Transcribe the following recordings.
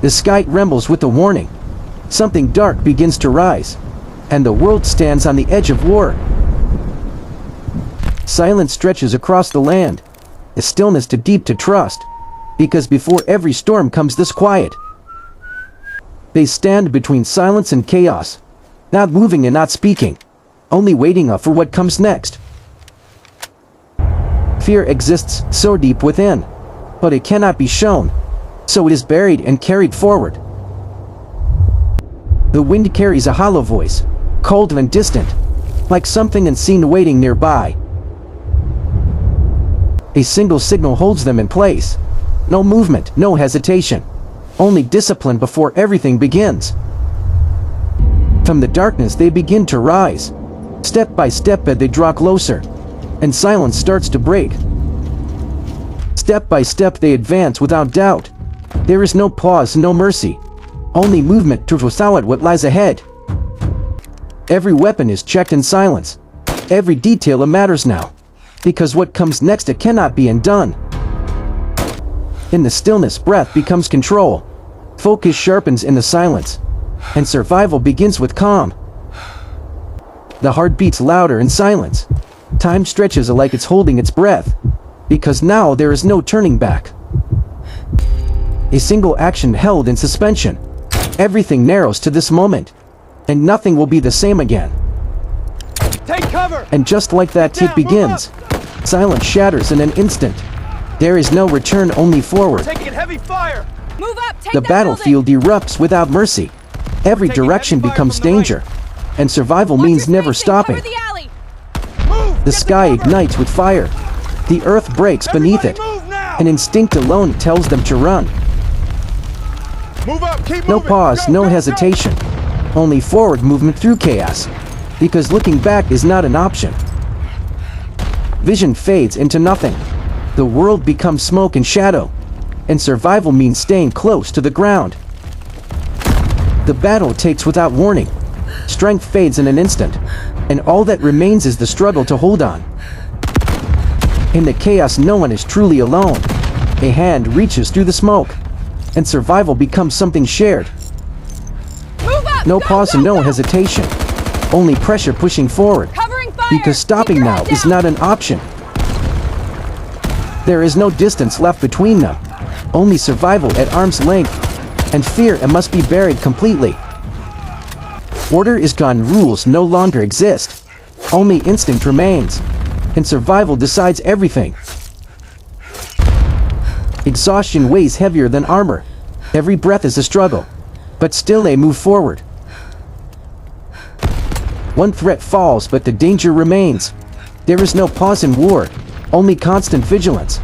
The sky trembles with a warning. Something dark begins to rise, and the world stands on the edge of war. Silence stretches across the land, a stillness too deep to trust, because before every storm comes this quiet. They stand between silence and chaos, not moving and not speaking, only waiting for what comes next. Fear exists so deep within, but it cannot be shown, so it is buried and carried forward. The wind carries a hollow voice, cold and distant, like something unseen waiting nearby. A single signal holds them in place. No movement, no hesitation. Only discipline before everything begins. From the darkness they begin to rise. Step by step as they draw closer, and silence starts to break. Step by step they advance without doubt. There is no pause, no mercy. Only movement to solid what lies ahead. Every weapon is checked in silence. Every detail matters now, because what comes next it cannot be undone. In the stillness, breath becomes control. Focus sharpens in the silence, and survival begins with calm. The heart beats louder in silence. Time stretches like it's holding its breath, because now there is no turning back. A single action held in suspension. Everything narrows to this moment, and nothing will be the same again. Take cover! And just like that, it begins. Silence shatters in an instant. There is no return, only forward. Taking heavy fire! Move up! Take The that battlefield erupts without mercy. Every direction becomes danger, and survival building! means Watch your never spacing, stopping. cover the alley! Move! The sky ignites with fire. The earth breaks beneath it. Move now! An instinct alone tells them to run. Move up! Keep No moving! pause, Go, no go, go. hesitation. Only forward movement through chaos, because looking back is not an option. Vision fades into nothing. The world becomes smoke and shadow, and survival means staying close to the ground. The battle takes without warning. Strength fades in an instant, and all that remains is the struggle to hold on. In the chaos, no one is truly alone. A hand reaches through the smoke, and survival becomes something shared. Move up! No Go, pause go, and no go! hesitation. Only pressure pushing forward, Covering fire! because stopping Keep your now head is down. not an option. There is no distance left between them. Only survival at arm's length, and fear must be buried completely. Order is gone, rules no longer exist. Only instinct remains, and survival decides everything. Exhaustion weighs heavier than armor. Every breath is a struggle, but still they move forward. One threat falls, but the danger remains. There is no pause in war, only constant vigilance.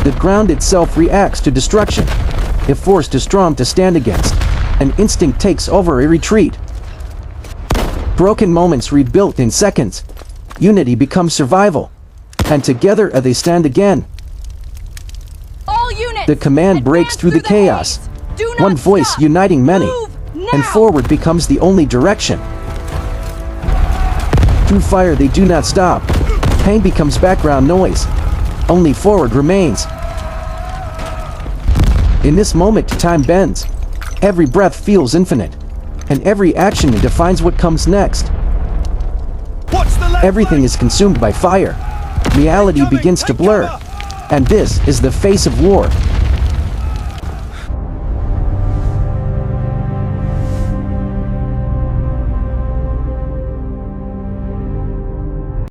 The ground itself reacts to destruction. A force too strong to stand against. An instinct takes over a retreat. Broken moments rebuilt in seconds. Unity becomes survival. And together they stand again. All units! The command breaks advance through the chaos. haze. Do not One voice stop. uniting many. Move And now. forward becomes the only direction. Through fire they do not stop. Pain becomes background noise. Only forward remains. In this moment time bends. Every breath feels infinite. And every action defines what comes next. Watch the left Everything leg. is consumed by fire. Reality begins to blur. And this is the face of war.